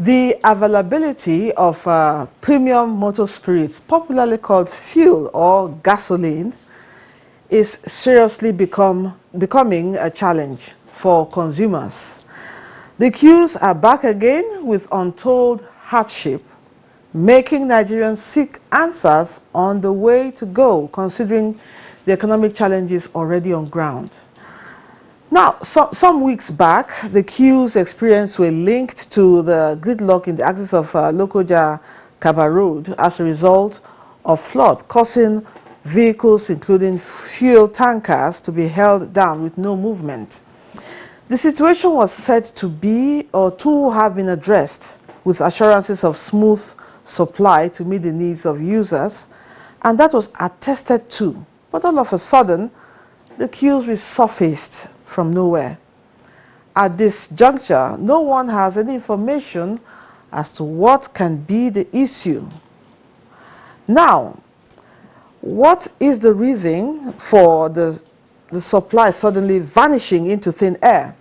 The availability of premium motor spirits, popularly called fuel or gasoline, is seriously becoming a challenge for consumers. The queues are back again with untold hardship, making Nigerians seek answers on the way to go, considering the economic challenges already on ground. Now, some weeks back, the queues experienced were linked to the gridlock in the axis of Lokoja-Kaba Road as a result of flood, causing vehicles, including fuel tankers, to be held down with no movement. The situation was said to be or to have been addressed with assurances of smooth supply to meet the needs of users, and that was attested to. But all of a sudden, the queues resurfaced from nowhere. At this juncture, no one has any information as to what can be the issue. Now, what is the reason for the supply suddenly vanishing into thin air?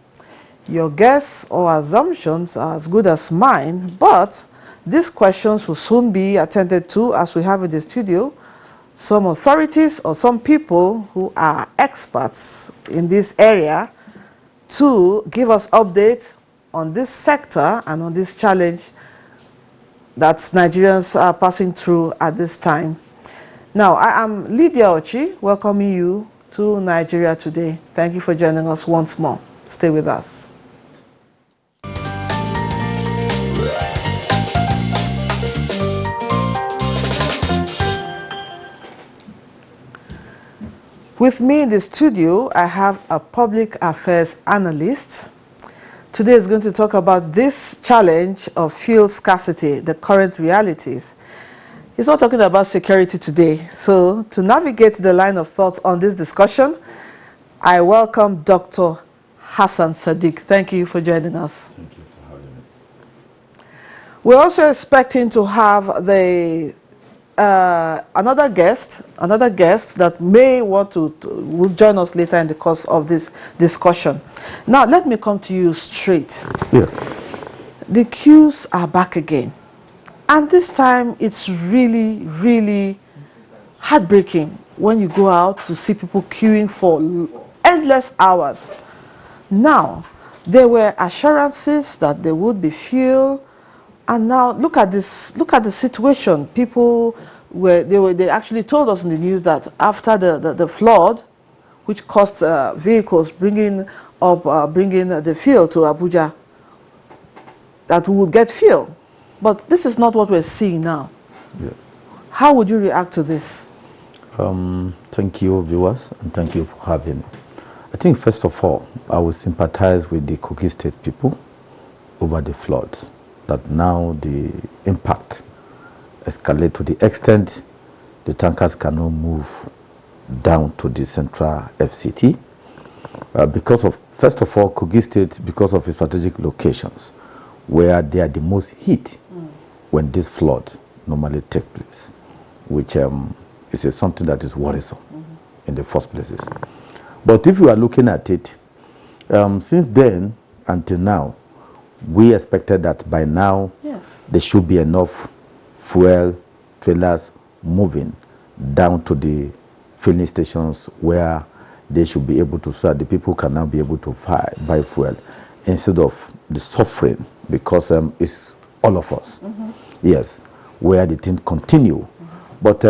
Your guess or assumptions are as good as mine, but these questions will soon be attended to, as we have in the studio some authorities or some people who are experts in this area to give us updates on this sector and on this challenge that Nigerians are passing through at this time. Now, I am Lydia Ochi, welcoming you to Nigeria Today. Thank you for joining us once more. Stay with us. With me in the studio, I have a public affairs analyst. Today is going to talk about this challenge of fuel scarcity, the current realities. He's not talking about security today. So to navigate the line of thought on this discussion, I welcome Dr. Hassan Sadiq. Thank you for joining us. Thank you for having me. We're also expecting to have the another guest that may want will join us later in the course of this discussion. Now, let me come to you straight. Yeah. The queues are back again, and this time it's really, really heartbreaking when you go out to see people queuing for endless hours. Now, there were assurances that there would be fuel. And now look at this. Look at the situation. People they actually told us in the news that after the flood, which cost vehicles bringing the fuel to Abuja, that we would get fuel. But this is not what we're seeing now. Yeah. How would you react to this? Thank you, viewers, and thank you for having me. I think first of all, I would sympathize with the Kogi State people over the flood. That now the impact escalate to the extent the tankers cannot move down to the central FCT because of, first of all, Kogi State, because of its strategic locations where they are the most hit when this flood normally takes place, which is something that is worrisome in the first places. But if you are looking at it, since then until now, we expected that by now there should be enough fuel trailers moving down to the filling stations where they should be able to, so that the people can now be able to buy fuel instead of the suffering, because it's all of us. Yes, where the thing continue. But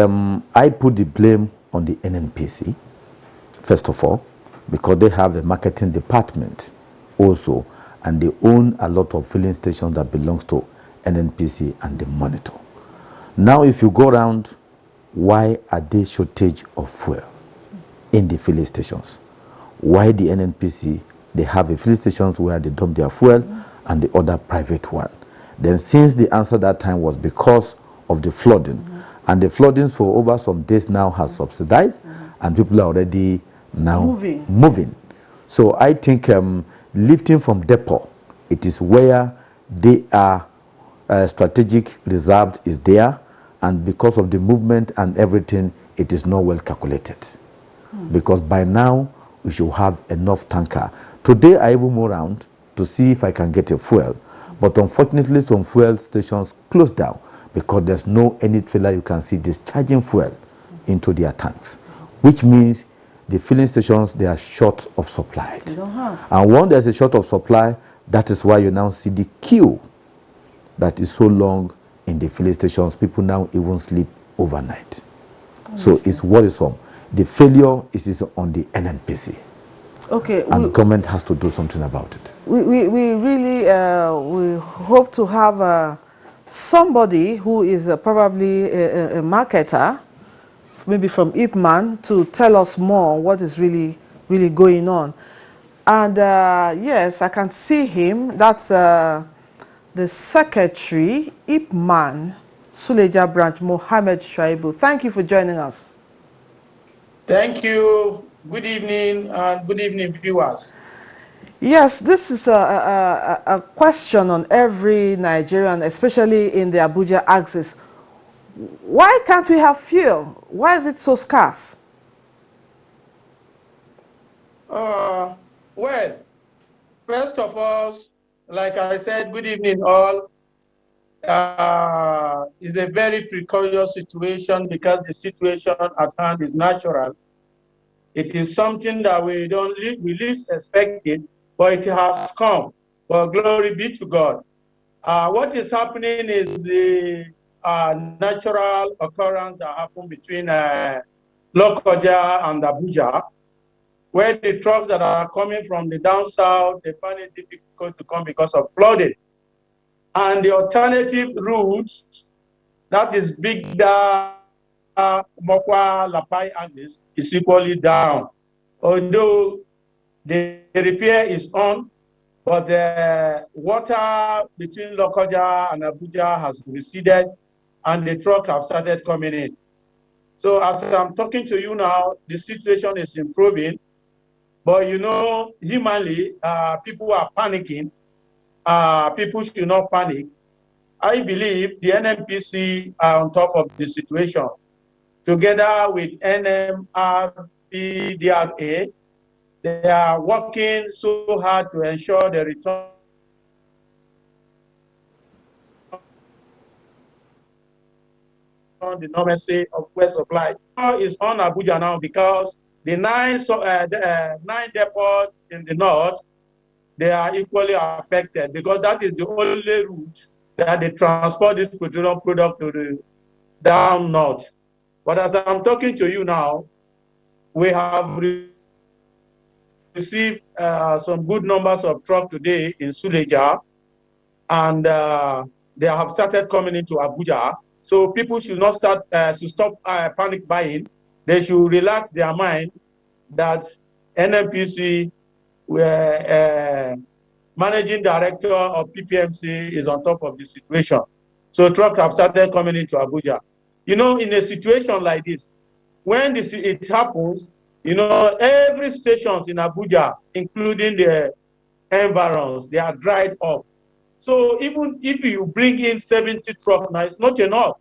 I put the blame on the NNPC, first of all, because they have a marketing department also, and they own a lot of filling stations that belongs to NNPC, and they monitor. Now, if you go around, why are there shortage of fuel in the filling stations? Why the NNPC, they have a filling stations where they dump their fuel and the other private one? Then since the answer that time was because of the flooding, and the flooding for over some days now has subsidized, and people are already now moving. So I think lifting from depot, it is where they are strategic reserve is there, and because of the movement and everything, it is not well calculated. Because by now we should have enough tanker. Today I even move around to see if I can get a fuel, But unfortunately, some fuel stations closed down because there's no any trailer you can see discharging fuel into their tanks, which means the filling stations, they are short of supply. You don't have. And when there's a short of supply, that is why you now see the queue that is so long in the filling stations. People now even sleep overnight. So it's worrisome. The failure is on the NNPC. Okay. And government has to do something about it. We really we hope to have somebody who is probably a marketer, maybe from Ipman, to tell us more what is really going on. And yes, I can see him. That's the secretary, Ipman, Suleja branch, Mohammed Shaibu. Thank you for joining us. Thank you. Good evening and good evening, viewers. Yes, this is a question on every Nigerian, especially in the Abuja axis. Why can't we have fuel? Why is it so scarce? Well, first of all, like I said, good evening all. It's a very precarious situation because the situation at hand is natural. It is something that we least expected, but it has come. But glory be to God. What is happening is the natural occurrence that happened between Lokoja and Abuja, where the trucks that are coming from the down south, they find it difficult to come because of flooding. And the alternative routes, that is Bigda, Mokwa, Lapai axis, is equally down. Although the repair is on, but the water between Lokoja and Abuja has receded, and the truck have started coming in. So as I'm talking to you now, the situation is improving. But you know, humanly, people are panicking. People should not panic. I believe the NNPC are on top of the situation. Together with NMRPDRA, they are working so hard to ensure the return the normalcy of fuel supply. Is on Abuja now because the nine depots in the north, they are equally affected because that is the only route that they transport this petroleum product to the down north. But as I'm talking to you now, we have received some good numbers of trucks today in Suleja, and they have started coming into Abuja. So people should not stop panic buying. They should relax their mind that NNPC, managing director of PPMC, is on top of the situation. So trucks have started coming into Abuja. You know, in a situation like this, when it happens, you know, every stations in Abuja, including the environs, they are dried up. So even if you bring in 70 trucks now, it's not enough.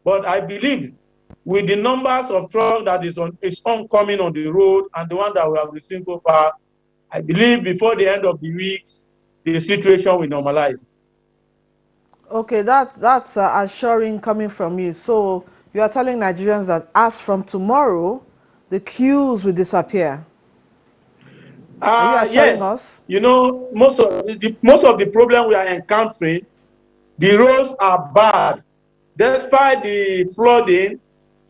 But I believe with the numbers of trucks that is oncoming on the road and the one that we have received so far, I believe before the end of the week, the situation will normalize. Okay, that's assuring coming from you. So you are telling Nigerians that as from tomorrow, the queues will disappear. Are you assuring Yes, us? you know, most of the problem we are encountering, the roads are bad. Despite the flooding,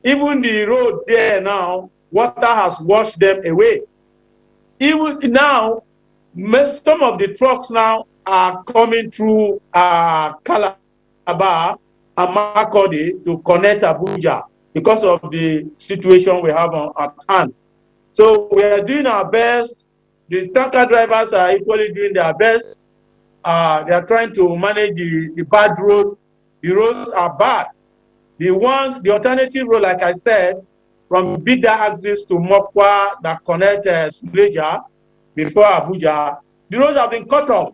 even the road there now, water has washed them away. Even now, some of the trucks now are coming through Calabar and Makurdi to connect Abuja because of the situation we have at hand. So we are doing our best. The tanker drivers are equally doing their best. They are trying to manage the bad road. The roads are bad. The alternative road, like I said, from Bida axis to Mokwa that connect Suleja before Abuja, the roads have been cut off.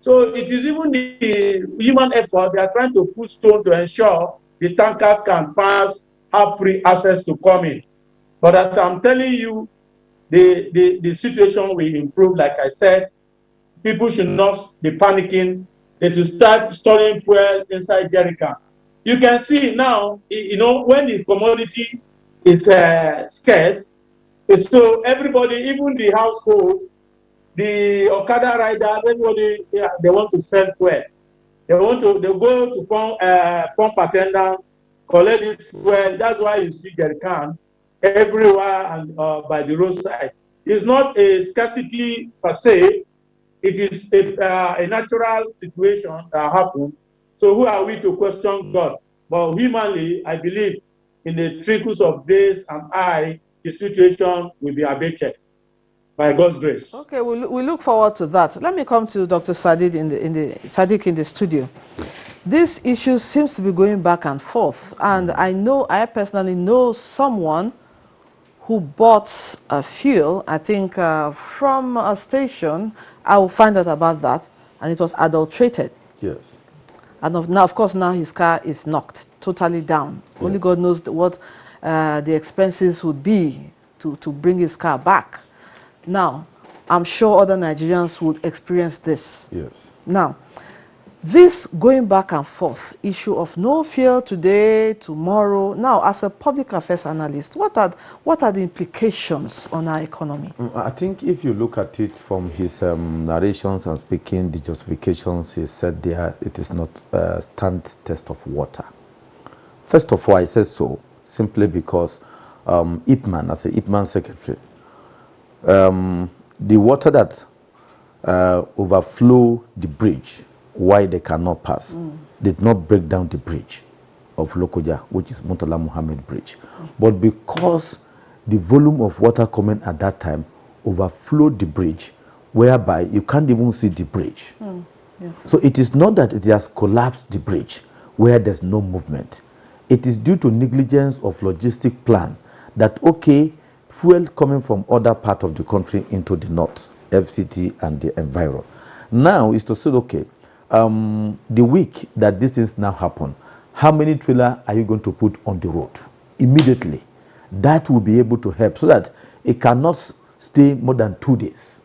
So it is even the human effort. They are trying to put stone to ensure the tankers can pass, have free access to come in. But as I'm telling you, the situation will improve. Like I said, people should not be panicking. they should start storing fuel inside jerrycan. You can see now, you know, when the commodity is scarce, so everybody, even the household, the Okada riders, everybody, yeah, they want to sell fuel. They go to pump attendants, collect this fuel. That's why you see jerrycan everywhere and by the roadside. It's not a scarcity per se. It is a natural situation that happened. So who are we to question God? But humanly, I believe in the trickles of days and the situation will be abated by God's grace. Okay, we look forward to that. Let me come to Dr. Sadiq Sadiq in the studio. This issue seems to be going back and forth, and I personally know someone who bought a fuel, I think from a station. I will find out about that, and it was adulterated. Yes. And now, of course, now his car is knocked totally down. Yes. Only God knows what the expenses would be to bring his car back. Now, I'm sure other Nigerians would experience this. Yes. Now, this going back and forth issue of no fuel today, tomorrow. Now, as a public affairs analyst, what are the implications on our economy? I think if you look at it from his narrations and speaking, the justifications he said there, it is not a stand test of water. First of all, I said so simply because Ipman, as a Ipman secretary, the water that overflow the bridge, why they cannot pass, did not break down the bridge of Lokoja, which is Murtala Muhammad Bridge. But because the volume of water coming at that time overflowed the bridge, whereby you can't even see the bridge. Yes. So it is not that it has collapsed the bridge where there's no movement. It is due to negligence of logistic plan that, okay, fuel coming from other part of the country into the north, FCT and the environment. Now is to say, okay, the week that these things now happen, how many trailers are you going to put on the road immediately? That will be able to help so that it cannot stay more than 2 days.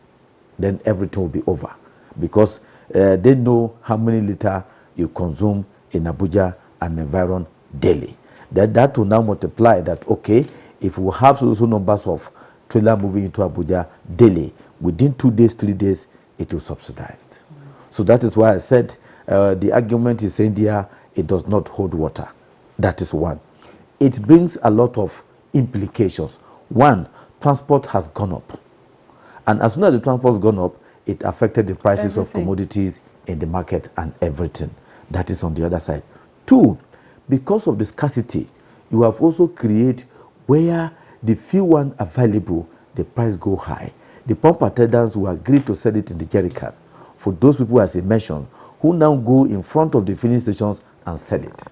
Then everything will be over because they know how many liters you consume in Abuja and environ daily. That will now multiply that, okay, if we have those numbers of trailer moving into Abuja daily, within 2 days, 3 days, it will subsidized. So that is why I said the argument is saying there, it does not hold water. That is one. It brings a lot of implications. One, transport has gone up. And as soon as the transport has gone up, it affected the prices of commodities in the market and everything. That is on the other side. Two, because of the scarcity, you have also created where the few one available, the price go high. The pump attendants will agree to sell it in the jerrycan. For those people, as I mentioned, who now go in front of the filling stations and sell it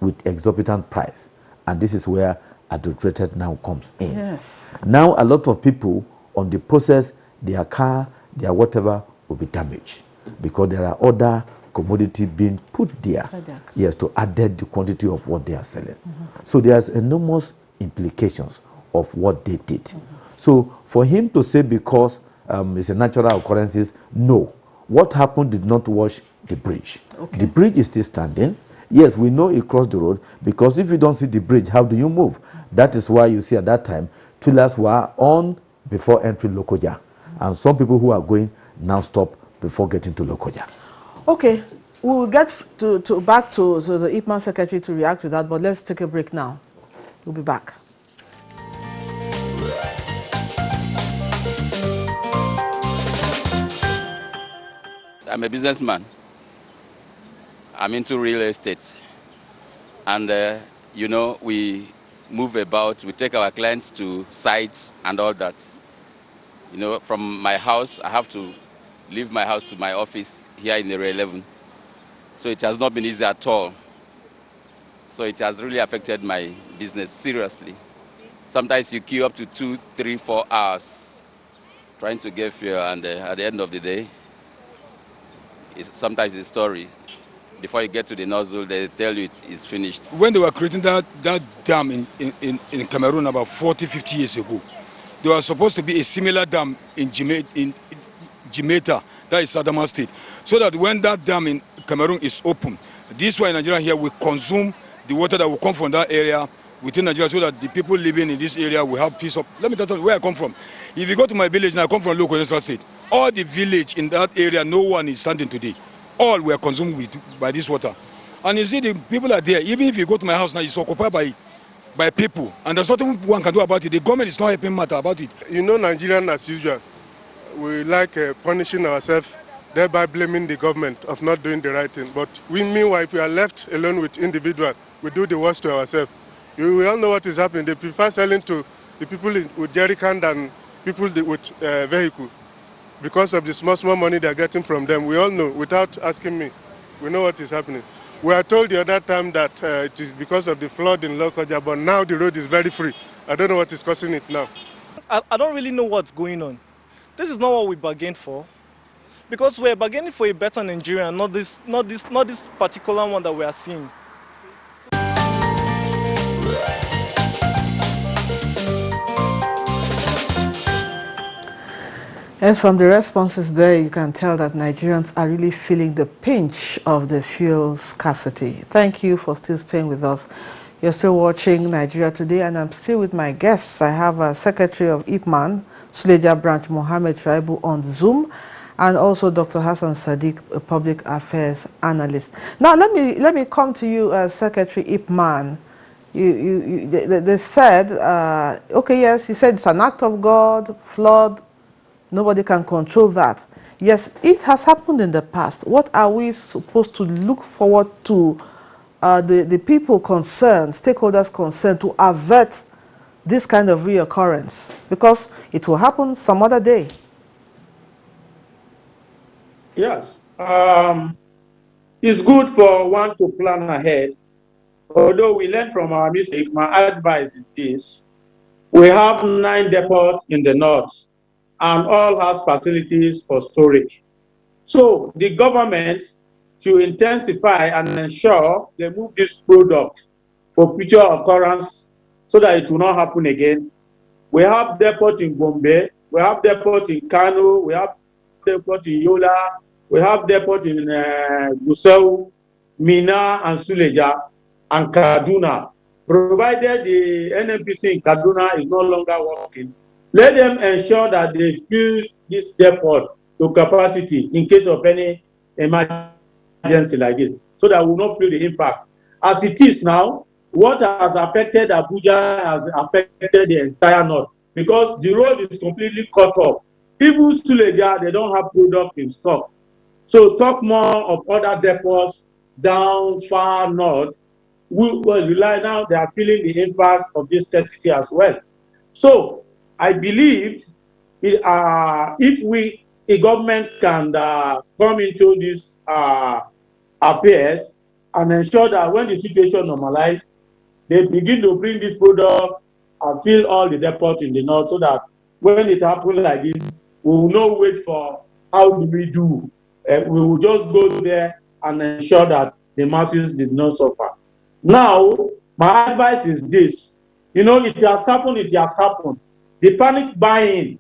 with exorbitant price. And this is where adulterated now comes in. Yes. Now a lot of people on the process, their car, their whatever will be damaged because there are other commodity being put there, yes, to add the quantity of what they are selling. So there's enormous implications of what they did. So for him to say because it's a natural occurrences, no. What happened did not wash the bridge. Okay. The bridge is still standing. Yes, we know it crossed the road because if you don't see the bridge, how do you move? That is why you see at that time, trailers were on before entering Lokoja. And some people who are going now stop before getting to Lokoja. Okay, we'll get back to the IPMAN secretary to react to that, but let's take a break now. We'll be back. I'm a businessman. I'm into real estate. And, you know, we move about, we take our clients to sites and all that. You know, from my house, I have to leave my house to my office here in Area 11. So it has not been easy at all. So it has really affected my business seriously. Sometimes you queue up to 2, 3, 4 hours trying to get fuel, and at the end of the day, sometimes it's a story. Before you get to the nozzle, they tell you it is finished. When they were creating that dam in Cameroon about 40, 50 years ago, there was supposed to be a similar dam in Jimeta, that is Adamawa State, so that when that dam in Cameroon is open, this one in Nigeria here will consume the water that will come from that area within Nigeria, so that the people living in this area will have peace of. Let me tell you where I come from. If you go to my village, now I come from local Nasarawa State, all the village in that area, no one is standing today. All were consumed by this water. And you see, the people are there. Even if you go to my house now, it's occupied by people, and there's nothing one can do about it. The government is not helping matter about it. You know, Nigerian as usual, we like punishing ourselves, thereby blaming the government of not doing the right thing. But meanwhile, if we are left alone with individuals, we do the worst to ourselves. We all know what is happening. They prefer selling to the people with jerrycan than people with vehicle, because of the small money they're getting from them. We all know, without asking me, we know what is happening. We are told the other time that it is because of the flood in Lokoja, but now the road is very free. I don't know what is causing it now. I don't really know what's going on. This is not what we bargained for, because we're bargaining for a better Nigeria, not this particular one that we are seeing. And from the responses there, you can tell that Nigerians are really feeling the pinch of the fuel scarcity. Thank you for still staying with us. You're still watching Nigeria Today, and I'm still with my guests. I have Secretary of IPMAN, Suleja Branch Mohammed Shaibu on Zoom, and also Dr. Hassan Sadiq, a public affairs analyst. Now, let me come to you, Secretary IPMAN. They said, okay, yes, you said it's an act of God, flood. Nobody can control that. Yes, it has happened in the past. What are we supposed to look forward to, the people concerned, stakeholders concerned, to avert this kind of reoccurrence? Because it will happen some other day. Yes. It's good for one to plan ahead. Although we learn from our mistake, my advice is this. We have 9 depots in the north, and all has facilities for storage. So the government should intensify and ensure they move this product for future occurrence so that it will not happen again. We have depot in Gombe, we have depot in Kano, we have depot in Yola, we have depot in Gusau, Mina, and Suleja, and Kaduna. Provided the NNPC in Kaduna is no longer working, let them ensure that they fill this depot to capacity in case of any emergency like this, so that we will not feel the impact. As it is now, what has affected Abuja has affected the entire north, because the road is completely cut off. Even Suleja, they don't have product in stock. So talk more of other depots down far north. We will rely now, they are feeling the impact of this scarcity as well. So I believed if a government can come into these affairs and ensure that when the situation normalizes, they begin to bring this product and fill all the depots in the north, so that when it happens like this, we will not wait for how do we do. We will just go there and ensure that the masses did not suffer. Now, my advice is this. You know, it has happened, it has happened. The panic buying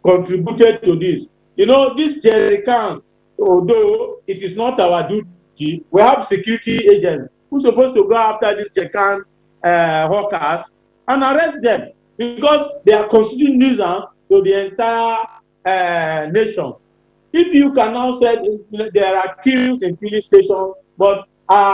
contributed to this. You know, these jerry cans, although it is not our duty, we have security agents who are supposed to go after these jerry can hawkers and arrest them, because they are constituting nuisance to the entire nation. If you can now say there are queues in filling station, but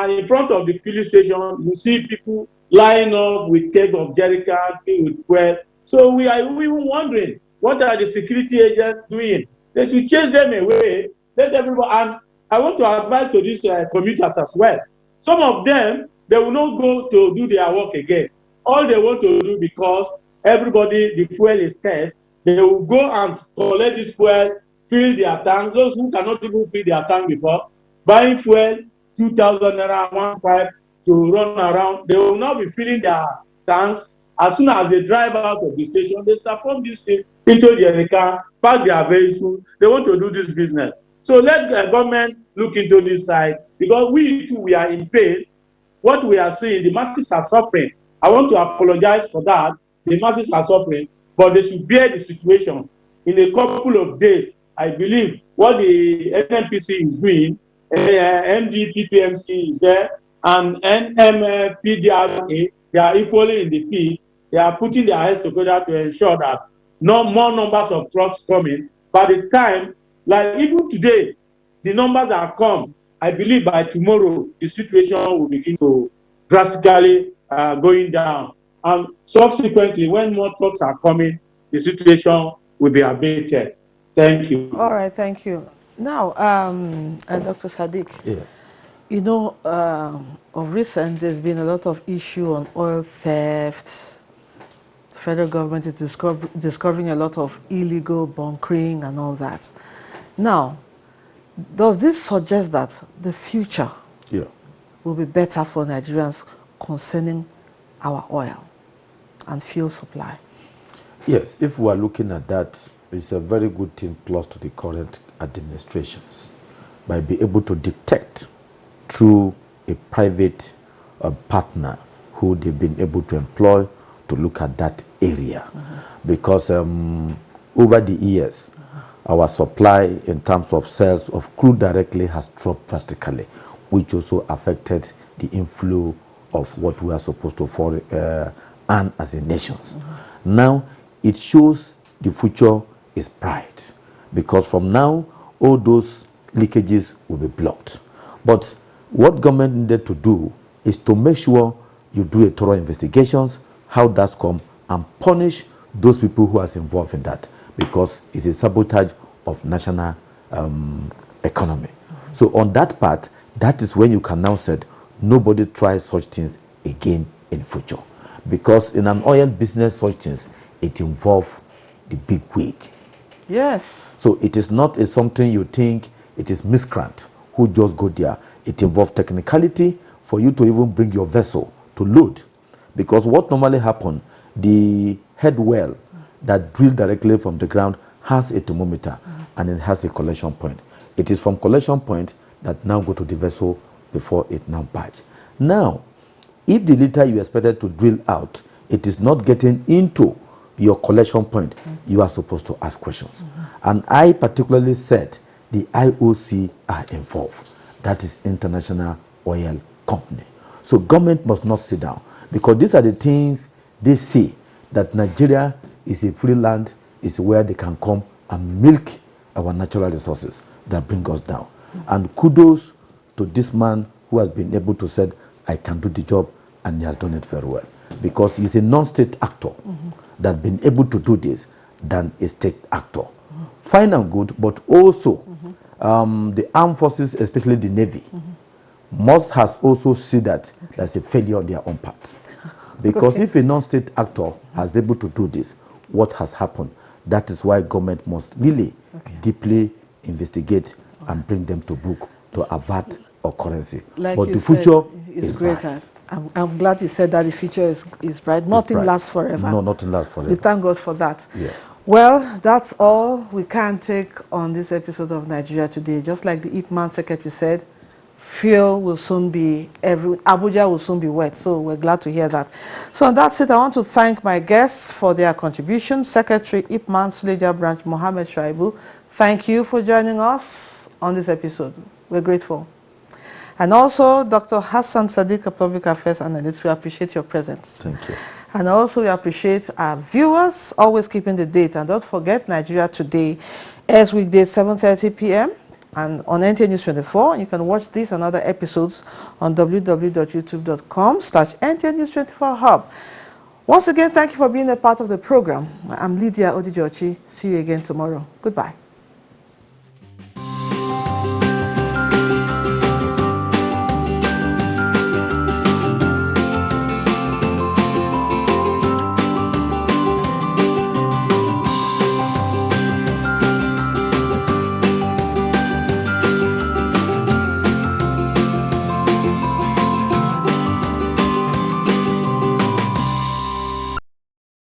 in front of the filling station, you see people lying up with keg of jerry can filled with fuel. So we are even wondering, what are the security agents doing? They should chase them away. Let everybody. And I want to advise to these commuters as well. Some of them, they will not go to do their work again. All they want to do, because everybody, the fuel is scarce, they will go and collect this fuel, fill their tank. Those who cannot even fill their tank before, buying fuel, 2,000 naira, 1,500 to run around, they will now be filling their tanks. As soon as they drive out of the station, they perform this thing into their car, park their vehicle. They want to do this business. So let the government look into this side, because we too, we are in pain. What we are seeing, the masses are suffering. I want to apologize for that. The masses are suffering, but they should bear the situation. In a couple of days, I believe what the NNPC is doing, NDPPMC is there, and NMPDRA, they are equally in the field. They are putting their heads together to ensure that no more numbers of trucks coming. By the time, like even today, the numbers that come, I believe by tomorrow, the situation will begin to drastically going down. And subsequently, when more trucks are coming, the situation will be abated. Thank you. All right, thank you. Now, Dr. Sadiq, Yeah. you know, of recent, there's been a lot of issue on oil thefts. The federal government is discovering a lot of illegal bunkering and all that. Now, does this suggest that the future will be better for Nigerians concerning our oil and fuel supply? Yes, if we are looking at that, it's a very good thing plus to the current administrations by being able to detect through a private partner who they've been able to employ to look at that area. Because over the years, our supply in terms of sales of crude directly has dropped drastically, which also affected the inflow of what we are supposed to earn as a nation. Now, it shows the future is bright because from now, all those leakages will be blocked. But what government needed to do is to make sure you do a thorough investigations, how that's come, and punish those people who are involved in that because it's a sabotage of national economy. So on that part, that is when you can now say nobody tries such things again in future. Because in an oil business, such things, it involves the big wig. Yes. So it is not something you think it is miscreant who just go there. It involves technicality for you to even bring your vessel to load. Because what normally happens, the head well that drill directly from the ground has a thermometer and it has a collection point. It is from collection point that now go to the vessel before it now batch. Now, if the liter you expected to drill out, it is not getting into your collection point, you are supposed to ask questions. And I particularly said the IOC are involved. That is International Oil Company. So government must not sit down because these are the things they see that Nigeria is a free land, is where they can come and milk our natural resources that bring us down. And kudos to this man who has been able to say, I can do the job, and he has done it very well. Because he's a non-state actor that has been able to do this than a state actor. Fine and good, but also the armed forces, especially the Navy, must has also seen that there's a failure on their own part. Because if a non-state actor has been able to do this, what has happened? That is why government must really deeply investigate and bring them to book to avert occurrence. Like but the said, future is great. bright. I'm glad you said that the future is bright. Nothing lasts forever. No, nothing lasts forever. We thank God for that. Yes. Well, that's all we can take on this episode of Nigeria Today. Just like the IPMAN secretary said, fuel will soon be Abuja will soon be wet. So we're glad to hear that. So that's it. I want to thank my guests for their contribution. Secretary IPMAN Suleja Branch Mohammed Shaibu, thank you for joining us on this episode. We're grateful. And also, Dr. Hassan Sadiq, a public affairs analyst, we appreciate your presence. Thank you. And also, we appreciate our viewers, always keeping the date. And don't forget, Nigeria Today airs weekdays 7:30 p.m. and on NTA News 24. And you can watch these and other episodes on www.youtube.com/NTA News 24 Hub. Once again, thank you for being a part of the program. I'm Lydia Odijochi. See you again tomorrow. Goodbye.